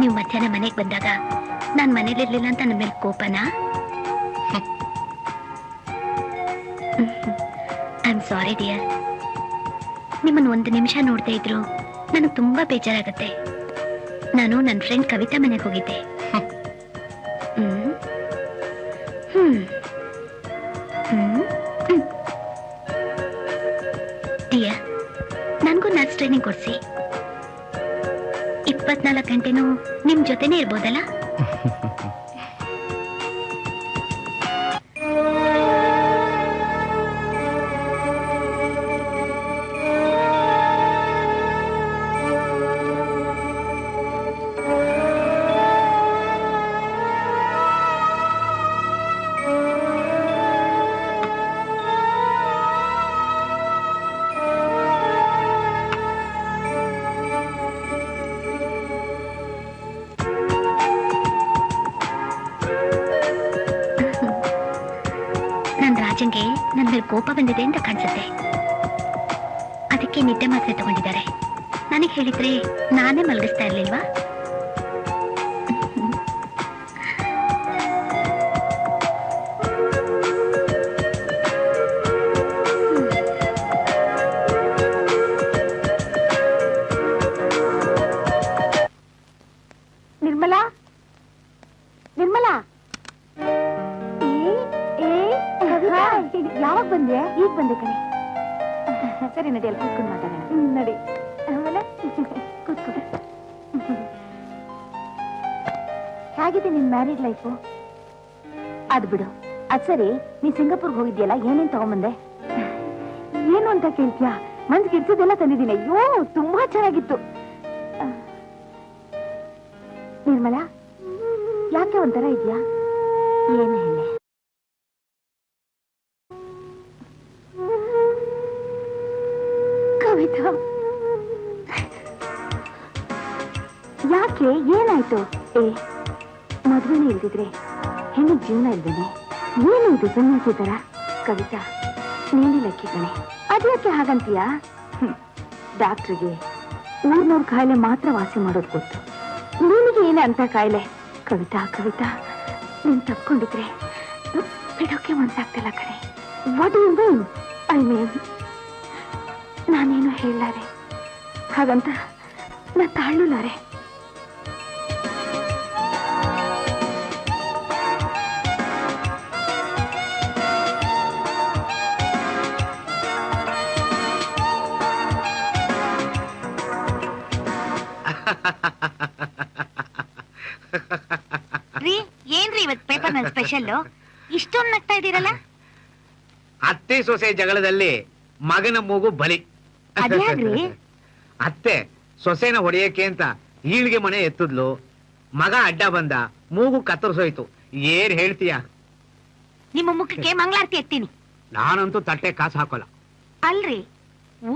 ನೀವು ಮಧ್ಯಾಹ್ನ ಮನೆಗೆ ಬಂದಾಗ ನಾನು ಮನೇಲಿರ್ಲಿಲ್ಲ ಅಂತ ನನ್ನ ಮೇಲೆ ಕೋಪನಾ? I am sorry dear. ನಿಮ್ಮನ್ನು ಒಂದು ನಿಮಿಷ ನೋಡ್ತಾ ಇದ್ರು ನನಗೆ ತುಂಬಾ ಬೇಜಾರಾಗತ್ತೆ. ನಾನು ನನ್ನ ಫ್ರೆಂಡ್ ಕವಿತಾ ಮನೆಗೆ ಹೋಗಿದ್ದೆ. ಡಿಯರ್, ನನಗೂ ನರ್ಸ್ ಟ್ರೈನಿಂಗ್ ಕೊಡ್ಸಿ. 24 ಗಂಟೆನೂ ನಿಮ್ ಜೊತೆನೇ ಇರ್ಬೋದಲ್ಲ? ರಾಜಂಗೆ ನನ್ನ ಮೇಲೆ ಕೋಪ ಬಂದಿದೆ ಅಂತ ಕಾಣಿಸುತ್ತೆ. ಅದಕ್ಕೆ ನಿದ್ದೆ ಮಾತ್ರೆ ತಗೊಂಡಿದ್ದಾರೆ. ನನಗೆ ಹೇಳಿದ್ರೆ ನಾನೇ ಮಲಗಿಸ್ತಾ ಇರ್ಲಿಲ್ವಾ? ನಿರ್ಮಲಾ, ನಿರ್ಮಲಾ, ಯಾವಾಗ ಬಂದೆ? ಈಗ ಬಂದೆ ಕಣೆ. ಸರಿ ನಡಿ, ಅಲ್ಲಿ ಕೂತ್ಕೊಂಡು ಮಾತಾಡೋಣ. ನಡಿ. ಆಮೇಲೆ ಕೂತ್ಕೊ. ಹೇಗಿದೆ ನಿನ್ ಮ್ಯಾರಿಡ್ ಲೈಫು? ಅದ್ ಬಿಡು. ಅದ್ ಸರಿ, ನೀನ್ ಸಿಂಗಾಪುರ್ಗೆ ಹೋಗಿದ್ಯಲ್ಲ, ಏನೇನ್ ತಗೊಂಬಂದೆ? ಏನು ಅಂತ ಕೇಳ್ತೀಯಾ? ಮನ್ಸಿಗೆ ಇಡ್ಸೋದೆಲ್ಲ ತಂದಿದ್ದೀನಿ. ಅಯ್ಯೋ, ತುಂಬಾ ಚೆನ್ನಾಗಿತ್ತು. ನಿರ್ಮಲಾ, ಯಾಕೆ ಒಂಥರ ಇದ್ಯಾ? ಏನ್ ಹೇಳಿ? ಕವಿತಾ, ಯಾಕೆ? ಏನಾಯ್ತು? ಮದುವೆನೇ ಇಲ್ದಿದ್ರೆ ಹೆಣ್ಣಿಗೆ ಜೀವನ ಇಲ್ದೇನೆ ಏನು ಇದು ಸನ್ಯಾಸಿ ತರ? ಕವಿತಾ, ನೀನೇ ಲಕ್ಕಿ ಕಣೆ. ಅದ್ಯಾಕೆ ಹಾಗಂತೀಯಾ? ಡಾಕ್ಟ್ರಿಗೆ 300 ಕಾಯಿಲೆ ಮಾತ್ರ ವಾಸಿ ಮಾಡೋದು ಗೊತ್ತು. ನಿನಗೆ ಏನೇ ಅಂತ ಕಾಯಿಲೆ? ಕವಿತಾ, ಕವಿತಾ, ನೀನ್ ತಪ್ಕೊಂಡಿದ್ರೆ ಬಿಡೋಕೆ ಮನ್ಸಾಗ್ತಿಲ್ಲ ಕಣೆ. What you mean? I mean, ನಾನೇನು ಹೇಳಲಾರೆ, ಹಾಗಂತ ನಾ ತಾಳಲಾರೆ. ಏನ್ರಿ ಇವತ್ತು ಪೇಪರ್ ನಲ್ಲಿ ಸ್ಪೆಷಲ್? ಇಷ್ಟೊಂದು ನಗ್ತಾ ಇದ್ದೀರಲ್ಲ? ಅತ್ತೆ ಸೊಸೆ ಜಗಳದಲ್ಲಿ ಮಗನ ಮೂಗು ಬಲಿ. ಅತ್ತೆ ಸೊಸೆನ ಹೊಡೆಯಕ್ಕೆ ಅಂತ ಈಳ್ಗೆ ಮನೆ ಎತ್ತದ್ಲು. ಮಗ ಅಡ್ಡ ಬಂದ, ಮೂಗು ಕತ್ತರಿಸೋಯ್ತು. ಏನ್ ಹೇಳ್ತೀಯ? ನಿಮ್ಮ ಮುಖಕ್ಕೆ ಮಂಗಳಾರತಿ ಎತ್ತೀನಿ. ನಾನಂತೂ ತಟ್ಟೆ ಕಾಸು ಹಾಕೋಲ್ಲ. ಅಲ್ರಿ,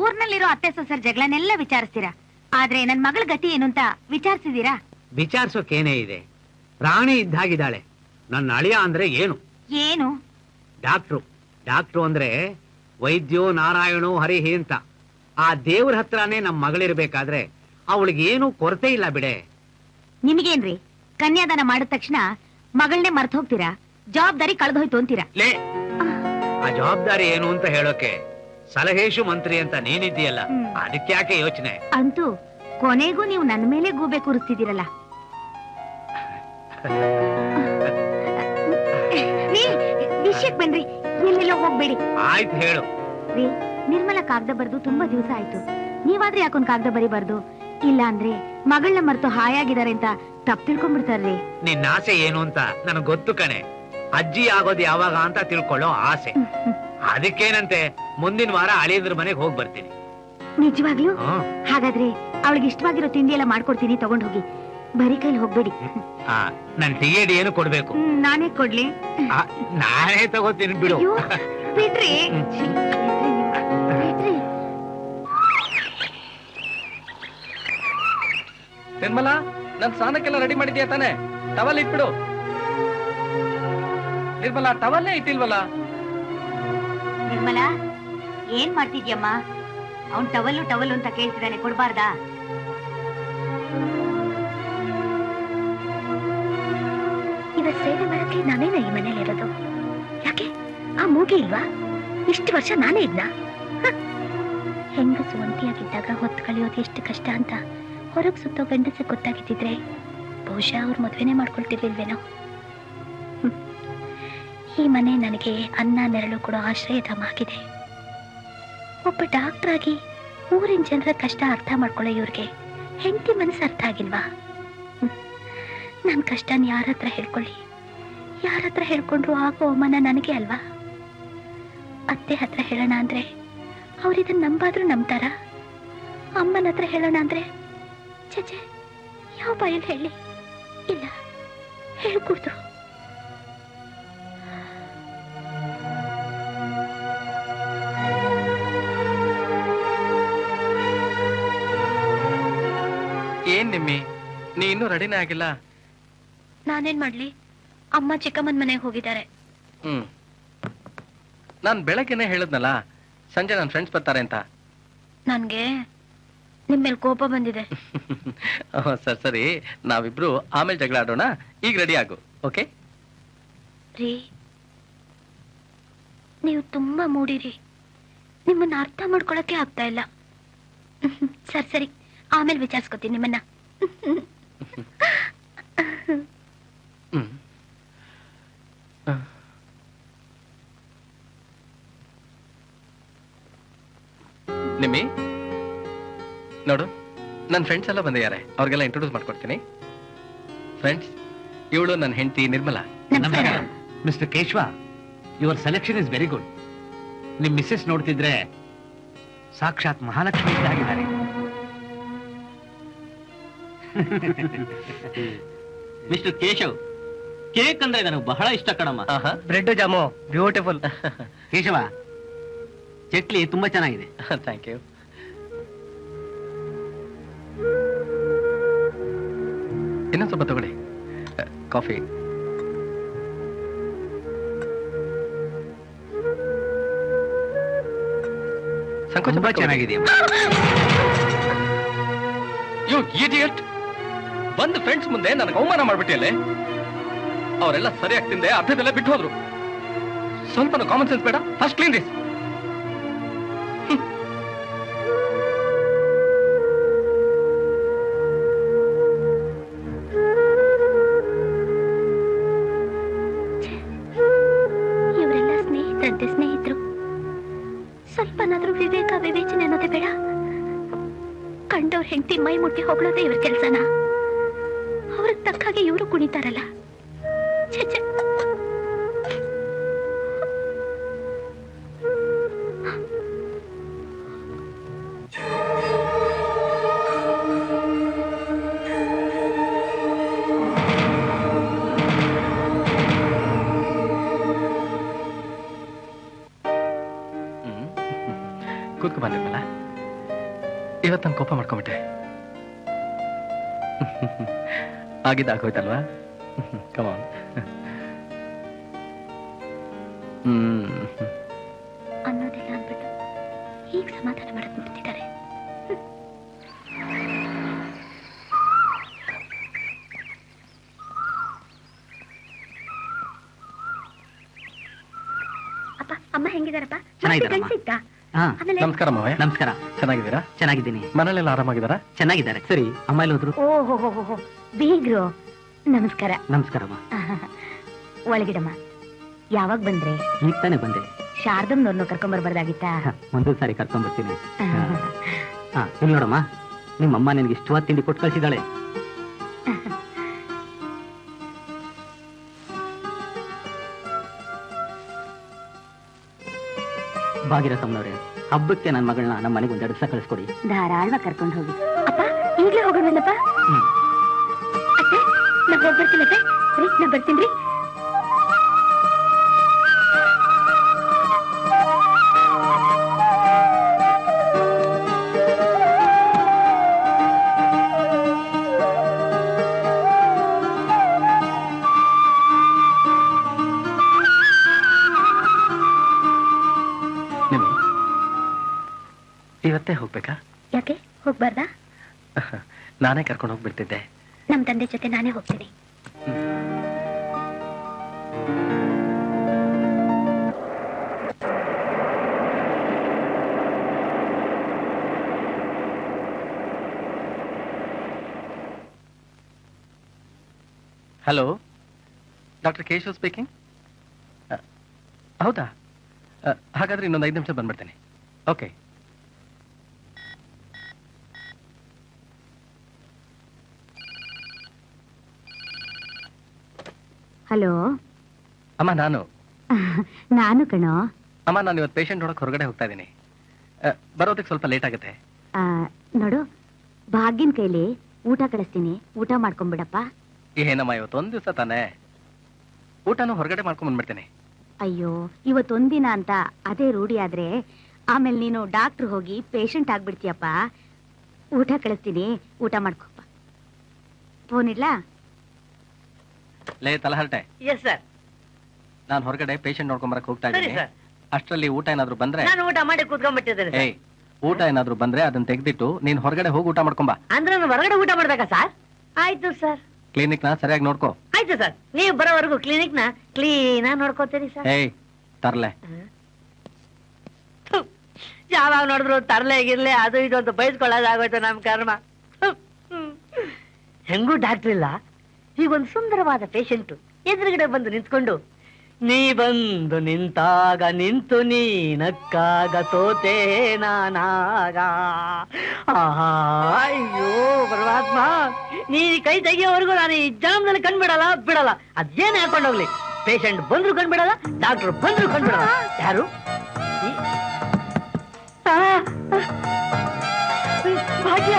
ಊರ್ನಲ್ಲಿರೋ ಅತ್ತೆ ಸೊಸೆರ್ ಜಗಳನೆಲ್ಲ ವಿಚಾರಿಸ್ತೀರಾ, ಆದ್ರೆ ನನ್ ಮಗಳ ಗತಿ ಏನು ಅಂತ ವಿಚಾರಿಸಿದೀರಾ? ವಿಚಾರಿಸೋಕೇನೇ ಇದೆ? ರಾಣಿ ಇದ್ದಾಗಿದ್ದಾಳೆ. ನನ್ನ ಅಳಿಯ ಅಂದ್ರೆ ಏನು? ಏನು? ಡಾಕ್ಟ್ರು. ಡಾಕ್ಟ್ರು ಅಂದ್ರೆ ವೈದ್ಯೋ ನಾರಾಯಣೋ ಹರಿಹಿ ಅಂತ. ಆ ದೇವ್ರ ಹತ್ರನೇ ನಮ್ ಮಗಳಿರ್ಬೇಕಾದ್ರೆ ಅವಳಿಗೆ ಏನು ಕೊರತೆ ಇಲ್ಲ ಬಿಡೆ. ನಿಮಗೇನ್ರಿ, ಕನ್ಯಾದಾನ ಮಾಡಿದ ತಕ್ಷಣ ಮಗಳನ್ನೇ ಮರ್ತು ಹೋಗ್ತೀರಾ? ಜವಾಬ್ದಾರಿ ಕಳೆದೋಯ್ತು ಅಂತೀರಾ? ಲೇ, ಆ ಜವಾಬ್ದಾರಿ ಏನು ಅಂತ ಹೇಳೋಕೆ ಸಲಹೇಶು ಮಂತ್ರಿ ಅಂತ ನೀನಿದ್ದೀಯಲ್ಲ, ಅದಕ್ಕೆ ಯಾಕೆ ಯೋಚನೆ? ಅಂತೂ ಕೊನೆಗೂ ನೀವು ನನ್ನ ಮೇಲೆ ಗೂಬೆ ಕೂರಿಸ್ತಿದ್ದೀರಲ್ಲ. ವಿಷಯಕ್ಕೆ ಬನ್ರಿ, ಎಲ್ಲೆಲ್ಲೋ ಹೋಗ್ಬೇಡಿ. ಆಯ್ತು, ಹೇಳು. ರೀ, ನಿರ್ಮಲ ಕಾಗದ ಬರ್ದು ತುಂಬಾ ದಿವಸ ಆಯ್ತು. ನೀವಾದ್ರೆ ಯಾಕೊಂದ್ ಕಾಗದ ಬರಿಬಾರ್ದು? ಇಲ್ಲ ಅಂದ್ರೆ ಮಗಳನ್ನ ಮರೆತು ಹಾಯಾಗಿದ್ದಾರೆ ಅಂತ ತಪ್ಪು ತಿಳ್ಕೊಂಡ್ಬಿಡ್ತಾರ್ರಿ. ನಿನ್ನ ಆಸೆ ಏನು ಅಂತ ನನಗ್ ಗೊತ್ತು ಕಣೆ. ಅಜ್ಜಿ ಆಗೋದು ಯಾವಾಗ ಅಂತ ತಿಳ್ಕೊಳ್ಳೋ ಆಸೆ. ಅದಕ್ಕೇನಂತೆ, ಮುಂದಿನ ವಾರ ಅಳಿಯಂದ್ರ ಮನೆಗೆ ಹೋಗಿ ಬರ್ತೀನಿ. ನಿಜವಾಗ್ಲೂ? ಹಾಗಾದ್ರೆ ಅವಳಿಗೆ ಇಷ್ಟವಾಗಿರೋ ತಿಂಡಿ ಎಲ್ಲ ಮಾಡ್ಕೊಡ್ತೀನಿ, ತಗೊಂಡ್ ಹೋಗಿ. ಬರೀ ಕೈಲಿ ಹೋಗ್ಬೇಡಿ. ನನ್ ಟಿಎಡಿ ಏನು ಕೊಡ್ಬೇಕು? ನಾನೇ ಕೊಡ್ಲಿ? ನಾನೇ ತಗೋತೀನಿ ಬಿಡು. ಬಿಡ್ರಿ. ನಿರ್ಮಲಾ, ನನ್ ಸ್ನಾನಕ್ಕೆಲ್ಲ ರೆಡಿ ಮಾಡಿದ್ಯಾ ತಾನೆ? ಟವಲ್ ಇಟ್ಬಿಡು. ನಿರ್ಮಲಾ, ಟವಲ್ಲೇ ಇಟ್ಟಿಲ್ವಲ್ಲ? ನಿರ್ಮಲಾ, ಏನ್ ಮಾಡ್ತಿದ್ಯಮ್ಮ? ಅವ್ನ್ ಟವಲ್ಲು ಟವಲ್ಲು ಅಂತ ಕೇಳ್ತಿದ್ದಾನೆ, ಕೊಡ್ಬಾರ್ದಾ? ಇವರ ಸೇವೆ ಮಾಡಕ್ಕೆ ನಾನೇನ ಈ ಮನೇಲಿ ಇರೋದು? ಯಾಕೆ ಆ ಮೂಗಿ ಇಲ್ವಾ? ಇಷ್ಟು ವರ್ಷ ನಾನೇ ಇದ್ನ? ಹೆಂಗಸು ಒಂಟಿಯಾಗಿದ್ದಾಗ ಹೊತ್ತು ಕಳೆಯೋದು ಎಷ್ಟು ಕಷ್ಟ ಅಂತ ಹೊರಗ್ ಸುತ್ತೋ ಗಂಡಸ ಗೊತ್ತಾಗಿದ್ದಿದ್ರೆ ಬಹುಶಃ ಅವ್ರು ಮದ್ವೆನೇ ಮಾಡ್ಕೊಳ್ತಿರ್ಲಿಲ್ವೇನೋ. ಈ ಮನೆ ನನಗೆ ಅನ್ನ ನೆರಳು ಕೊಡೋ ಆಶ್ರಯಧಾಮ ಆಗಿದೆ. ಒಬ್ಬ ಡಾಕ್ಟರ್ ಆಗಿ ಊರಿನ ಜನರ ಕಷ್ಟ ಅರ್ಥ ಮಾಡ್ಕೊಳ್ಳೋ ಇವ್ರಿಗೆ ಹೆಂಡತಿ ಮನಸ್ಸು ಅರ್ಥ ಆಗಿಲ್ವಾ? ನನ್ನ ಕಷ್ಟನ ಯಾರ ಹತ್ರ ಹೇಳ್ಕೊಳ್ಳಿ? ಯಾರ ಹತ್ರ ಹೇಳ್ಕೊಂಡ್ರು ಆಗೋ ಅವಮಾನ ನನಗೆ ಅಲ್ವಾ? ಅತ್ತೆ ಹತ್ರ ಹೇಳೋಣ ಅಂದ್ರೆ ಅವ್ರಿದನ್ನ ನಂಬಾದ್ರೂ ನಂಬ್ತಾರ? ಅಮ್ಮನ ಹತ್ರ ಹೇಳೋಣ ಅಂದ್ರೆ ಚಚೆ ಯಾವ ಬಾಯಲ್ಲಿ ಹೇಳಿ? ಇಲ್ಲ, ಹೇಳ್ಕೊಡ್ತು. ಏನ್ ನಿಮ್ಮಿ, ನೀ ಇನ್ನೂ ರೆಡಿನೇ ಆಗಿಲ್ಲ? ನಾನೇನ್ ಮಾಡ್ಲಿ, ಅಮ್ಮ ಚಿಕ್ಕಮ್ಮನ ಮನೆಗೆ ಹೋಗಿದ್ದಾರೆ. ನಾನ್ ಬೆಳಗ್ಗೆನೆ ಹೇಳಿದ್ನಲ್ಲ ಸಂಜೆ ನನ್ನ ಫ್ರೆಂಡ್ಸ್ ಬರ್ತಾರೆ ಅಂತ. ನನ್ಗೆ ನಿಮ್ಮೇಲ್ ಕೋಪ ಬಂದಿದೆ. ಸರಿ ಸರಿ, ನಾವಿಬ್ರು ಆಮೇಲೆ ಜಗಳ ಆಡೋಣ. ಈಗ ರೆಡಿ ಆಗು, ಓಕೆ? ರೀ, ನೀವು ತುಂಬಾ ಮೂಡಿರಿ. ನಿಮ್ಮನ್ನ ಅರ್ಥ ಮಾಡ್ಕೊಳಕ್ಕೆ ಆಗ್ತಾ ಇಲ್ಲ. ಸರಿ ಸರಿ, ಆಮೇಲೆ ವಿಚಾರಿಸ್ಕೊತೀನಿ ನಿಮ್ಮನ್ನ. ನಿಮ್ಮಿ ನೋಡು, ನನ್ನ ಫ್ರೆಂಡ್ಸ್ ಎಲ್ಲ ಬಂದಿದ್ದಾರೆ. ಅವ್ರಿಗೆಲ್ಲ ಇಂಟ್ರೊಡ್ಯೂಸ್ ಮಾಡ್ಕೊಡ್ತೀನಿ. ಫ್ರೆಂಡ್ಸ್, ಇವಳು ನನ್ನ ಹೆಂಡತಿ ನಿರ್ಮಲಾ. ನಮಸ್ಕಾರ. Mister Keshava, your selection is very good. ನಿಮ್ ಮಿಸ್ಸೆಸ್ ನೋಡ್ತಿದ್ರೆ ಸಾಕ್ಷಾತ್ ಮಹಾಲಕ್ಷ್ಮಿ ಇದ್ದಾಗಿದ್ದಾರೆ. ಮಿಸ್ಟರ್ ಕೇಶವ್, ಕೇಕ್ ಅಂದ್ರೆ ನನಗೆ ಬಹಳ ಇಷ್ಟ ಕಣಮ್ಮ. Bread jam beautiful. ಕೇಶವ, ಚಟ್ಲಿ ತುಂಬಾ ಚೆನ್ನಾಗಿದೆ. Thank you. ಇನ್ನೊಂದು ಸ್ವಲ್ಪ ತಗೊಳ್ಳಿ. ಕಾಫಿ. ಸಂಕೋಚ ತುಂಬಾ ಚೆನ್ನಾಗಿದೆ. You idiot! ಬಂದು ಫ್ರೆಂಡ್ಸ್ ಮುಂದೆ ನನಗೆ ಅವಮಾನ ಮಾಡ್ಬಿಟ್ಟಿಯಲ್ಲೇ. ಅವರೆಲ್ಲ ಸರಿಯಾಗಿ ತಿಂದೆ ಅರ್ಧದಲ್ಲೇ ಬಿಟ್ಟು ಹೋದ್ರು. ಸ್ವಲ್ಪ ಕಾಮನ್ ಸೆನ್ಸ್ ಬೇಡ? First clean this. ಇವರೆಲ್ಲ ಸ್ನೇಹಿತರಂತೆ, ಸ್ನೇಹಿತರು. ಸ್ವಲ್ಪನಾದ್ರೂ ವಿವೇಕ ವಿವೇಚನೆ ಅನ್ನೋದೇ ಬೇಡ. ಕಂಡವ್ರ ಹೆಂಡತಿ ಮೈ ಮುಟ್ಟಿ ಹೊಗಳೋದೇ ಇವ್ರ ಕೆಲ್ಸನ? ಅವ್ರಿಗೆ ತಕ್ಕ ಹಾಗೆ ಇವರು ಕುಣಿತಾರಲ್ಲ. ಛೆ ಛೆ. ಕೂತ್ಕೊ ಬಂದಿರ್ಮಲ್ಲ. ಇವತ್ತು ನಾನು ಕೋಪ ಮಾಡ್ಕೊಂಬಿಟ್ಟೆ. ಆಗಿದ್ದಾಗೋಯ್ತಲ್ವಾ? ಕಮಾನ್. ಅನ್ನೋದಿಲ್ಲ ಅಂದ್ಬಿಟ್ಟು ಈಗ ಸಮಾಧಾನ ಮಾಡಕ್ ಬಿಡ್ತಿದ್ದಾರೆ. ಅಪ್ಪ, ಅಮ್ಮ ಹೆಂಗಿದಾರಪ್ಪ? ಚೆನ್ನಾಗಿದ್ದಾರಮ್ಮ. ಸಿಗ್ತಾ? ಹಾ, ಆಮೇಲೆ ನಮಸ್ಕಾರ ಮಾವಯ್ಯ. ನಮಸ್ಕಾರ. ಚೆನ್ನಾಗಿದ್ದೀರಾ? ಚೆನ್ನಾಗಿದ್ದೀನಿ. ಮನೇಲೆಲ್ಲ ಆರಾಮಾಗಿದ್ದಾರಾ? ಚೆನ್ನಾಗಿದ್ದಾರೆ. ಸರಿ, ಅಮ್ಮ ಇಲ್ಲಿ ಹೋದ್ರು? ಓಹೋ, ಬೀಗ್ರು ನಮಸ್ಕಾರ. ನಮಸ್ಕಾರಮ್ಮ. ಒಳಗಿಡಮ್ಮ. ಯಾವಾಗ ಬಂದ್ರೆ? ಈಗ ತಾನೇ ಬಂದೆ. ಶಾರದಮ್ನವ್ರನ್ನ ಕರ್ಕೊಂಬರ್ಬಾರ್ದಾಗಿತ್ತಾ? ಒಂದೊಂದು ಸಾರಿ ಕರ್ಕೊಂಡ್ ಬರ್ತೀನಿ. ಹಾ, ಇಲ್ಲಿ ನೋಡಮ್ಮ, ನಿಮ್ಮಮ್ಮ ನಿನ್ಗೆ ಇಷ್ಟವಾದ ತಿಂಡಿ ಕೊಟ್ಟು ಕಳ್ಸಿದಾಳೆ. ಭಾಗಿರಥಮ್ಮನವ್ರೆ, ಹಬ್ಬಕ್ಕೆ ನನ್ನ ಮಗಳನ್ನ ನಮ್ಮ ಮನೆಗೆ ಒಂದೆರಡು ದಿವಸ ಕಳಿಸ್ಕೊಡಿ. ಧಾರಾಳವಾಗಿ ಕರ್ಕೊಂಡು ಹೋಗಿ. ಅಪ್ಪ, ಈಗಲೇ ಹೋಗೋಣಲ್ಲಪ್ಪ? ಅತ್ತೆ, ನಾ ಹೋಗ್ಬರ್ತೀನತ್ತೆ. ರೀ, ನಾ ಬರ್ತೀನಿ. ಇವತ್ತೇ ಹೋಗ್ಬೇಕಾ? ಯಾಕೆ ಹೋಗ್ಬಾರ್ದಾ? ನಾನೇ ಕರ್ಕೊಂಡು ಹೋಗ್ಬಿಡ್ತಿದ್ದೆ. ನಮ್ ತಂದೆ ಜೊತೆ ನಾನೇ ಹೋಗ್ತೀನಿ. Hello, doctor Keshav speaking. ಹೌದಾ? ಹಾಗಾದ್ರೆ ಇನ್ನೊಂದು 5 ನಿಮಿಷ ಬಂದ್ಬಿಡ್ತೇನೆ. ಓಕೆ. ಹಲೋ. ಅಮ್ಮ, ನಾನು ಕಣೋ. ಅಮ್ಮ, ನಾನು ಇವತ್ತು ಪೇಷಂಟ್ ನೋಡಕ್ ಹೊರಗಡೆ ಹೋಗ್ತಾ ಇದ್ದೀನಿ. ಬರೋದಕ್ಕೆ ಸ್ವಲ್ಪ ಲೇಟ್ ಆಗುತ್ತೆ. ನೋಡು, ಭಾಗ್ಯನ್ ಕೈಲಿ ಊಟ ಕಳಿಸ್ತೀನಿ, ಊಟ ಮಾಡ್ಕೊಂಡ್ಬಿಡಪ್ಪ. ಏನಮ್ಮ, ಇವತ್ತೊಂದ್ ದಿವಸ ತಾನೆ, ಊಟನೂ ಹೊರಗಡೆ ಮಾಡ್ಕೊಂಡ್ ಬಂದ್ಬಿಡ್ತೇನೆ. ಅಯ್ಯೋ, ಇವತ್ತೊಂದಿನ ಅಂತ ಅದೇ ರೂಢಿ ಆದ್ರೆ ಆಮೇಲೆ ನೀನು ಡಾಕ್ಟರ್ ಹೋಗಿ ಪೇಷಂಟ್ ಆಗ್ಬಿಡ್ತೀಯಪ್ಪ. ಊಟ ಕಳಿಸ್ತೀನಿ, ಊಟ ಮಾಡ್ಕೊಪ್ಪ. ಫೋನ್ ಇಡ್ಲಾ? ಲೇ ತಲಹರಟೆ. Yes sir. ನಾನು ಹೊರಗಡೆ ಪೇಷಂಟ್ ನೋಡ್ಕೊಂಬರಕ್ ಹೋಗ್ತಾ ಸರಿ ಇದ್ದೀನಿ. ಸರ್. ಅಷ್ಟರಲ್ಲಿ ಊಟ ಏನಾದ್ರು ಬಂದ್ರೆ, ನಾನು ಊಟ ಮಾಡಿ ಕೂತ್ಕೊಂಡ್ಬಿಟ್ಟಿದ್ದೇನೆ ಸರ್. ಏಯ್, ಊಟ ಏನಾದ್ರು ಬಂದ್ರೆ ಅದನ್ನ ತೆಗ್ದಿಟ್ಟು ನೀನ್ ಹೊರಗಡೆ ಹೋಗಿ ಊಟ ಮಾಡ್ಕೊಂಬ. ಅಂದ್ರೆ ನಾನು ಹೊರಗಡೆ ಊಟ ಮಾಡ್ಬೇಕಾ ಸರ್? ಆಯ್ತು ಸರ್. ಕ್ಲಿನಿಕ್ ನ ಸರಿಯಾಗಿ ನೋಡ್ಕೋ. ಆಯ್ತು ಸರ್, ನೀವು ಬರೋವರೆಗೂ ಕ್ಲಿನಿಕ್ ನ ಕ್ಲೀನ್ ಆಗಿ ನೋಡ್ಕೋತೀರಿ ಸರ್. ಏಯ್, ತರ್ಲೆ. ಯಾವಾಗ ನೋಡಿದ್ರು ತರ್ಲೆ ಗಿರ್ಲೆ ಅದು ಇದು ಅಂತ ಬೈಸ್ಕೊಳ್ಳೋದಾಗೋಯ್ತು ನಮ್ ಕರ್ಮ. ಹೆಂಗೂ ಡಾಕ್ಟರ್ ಇಲ್ಲ, ಈಗ ಒಂದು ಸುಂದರವಾದ ಪೇಷಂಟ್ ಎದುರುಗಡೆ ಬಂದು ನಿಂತ್ಕೊಂಡು, ನೀ ಬಂದು ನಿಂತಾಗ ನಿಂತು ನೀ ನಕ್ಕಾಗ ಸೋತೆ ನಾನಾಗ. ಅಯ್ಯೋ ಪರಮಾತ್ಮ, ನೀ ಕೈ ತೆಗಿಯೋವರೆಗೂ ನಾನು ಈ ಜನ್ಮದಲ್ಲಿ ಕಣ್ಬಿಡಲ್ಲ ಬಿಡಲ್ಲ. ಅದೇನೇ ಹಾಕೊಂಡೋಗ್ಲಿ, ಪೇಷಂಟ್ ಬಂದ್ರು ಕಣ್ಬಿಡಲ್ಲ, ಡಾಕ್ಟರ್ ಬಂದ್ರು ಕಣ್ಬಿಡಲ್ಲ. ಯಾರು? ಭಾಗ್ಯ,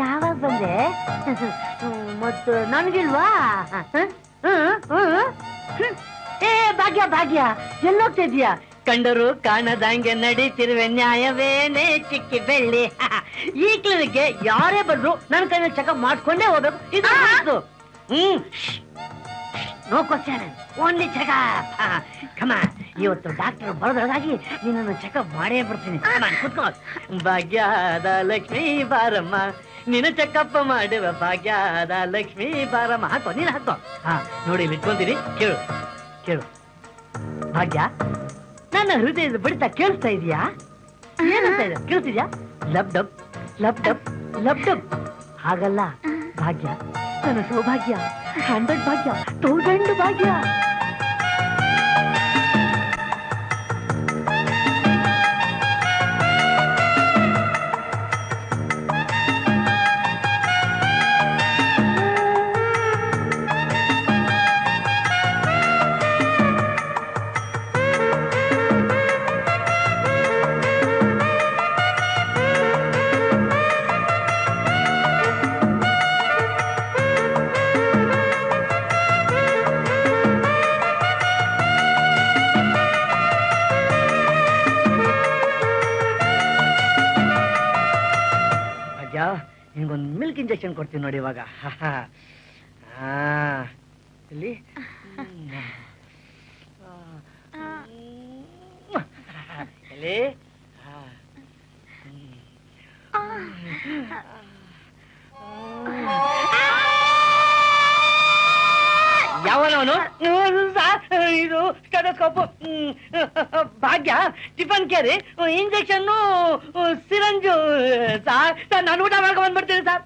ಯಾವಾಗ ಬಂದೆ? ಮತ್ತು ನನ್ಗಿಲ್ವಾ? ಏ ಭಾಗ್ಯ, ಭಾಗ್ಯ ಎಲ್ಲೋಗ್ತಾ ಇದೀಯಾ? ಕಂಡರು ಕಾಣದಂಗೆ ನಡೀತಿರುವೆ, ನ್ಯಾಯವೇನೆ ಚಿಕ್ಕಿ ಬೆಳ್ಳಿ. ಈ ಕ್ಲಿನಿಕ್ಗೆ ಯಾರೇ ಬಂದ್ರು ನನ್ನ ಕೈಯಲ್ಲಿ ಚೆಕಪ್ ಮಾಡ್ಕೊಂಡೇ ಹೋಗ್ಬೇಕು. ಇದು ನೋ ಕ್ವಶನ್, ಓನ್ಲಿ ಚೆಕಪ್. ಕಮ, ಇವತ್ತು ಡಾಕ್ಟರ್ ಬರೋದ್ರೊಳಗಾಗಿ ನಿನ್ನನ್ನು ಚೆಕಪ್ ಮಾಡೇ ಬರ್ತೀನಿ. ಕೂತ್ಕೋ. ಭಾಗ್ಯದ ಲಕ್ಷ್ಮೀ ಬಾರಮ್ಮ, ನಿನ್ನ ಚೆಕಪ್ ಮಾಡುವ ಭಾಗ್ಯದ ಲಕ್ಷ್ಮೀ ಬಾರಮ್ಮ. ಹಾಕೋ, ನೀನು ಹಾಕೋ. ಹಾ ನೋಡಿ, ಇಲ್ಲಿ ಇಟ್ಕೊಂತೀನಿ. ಕೇಳು ಕೇಳು ಭಾಗ್ಯ, ನನ್ನ ಹೃದಯದ ಬಡಿತ ಕೇಳಿಸ್ತಾ ಇದೀಯಾ? ಏನಂತ ಇದೆ? ಕೇಳ್ತಿದ್ಯಾ? ಲಬ್ ಡಬ್ ಲಬ್ ಡಬ್ ಲಬ್ ಡಬ್. ಹಾಗಲ್ಲ ಭಾಗ್ಯ, ನನ್ನ ಸೌಭಾಗ್ಯ, 100 ಭಾಗ್ಯ, 1000 ಭಾಗ್ಯ. ನಿನ್ಗೊಂದು ಮಿಲ್ಕ್ ಇಂಜೆಕ್ಷನ್ ಕೊಡ್ತೀನಿ ನೋಡಿ ಇವಾಗ. ಇಲ್ಲಿ ಎಲ್ಲಿ ಯಾವನವನು? ಇದು ಸ್ಟೆಥೋಸ್ಕೋಪ್. ಭಾಗ್ಯ ಟಿಫನ್ ಕೇರಿ, ಇಂಜೆಕ್ಷನ್, ಸಿರಂಜು. ಸರ್ ನಾನು ಊಟ ಮಾಡ್ಕೊಂಡು ಬಂದ್ಬಿಡ್ತೀನಿ ಸರ್.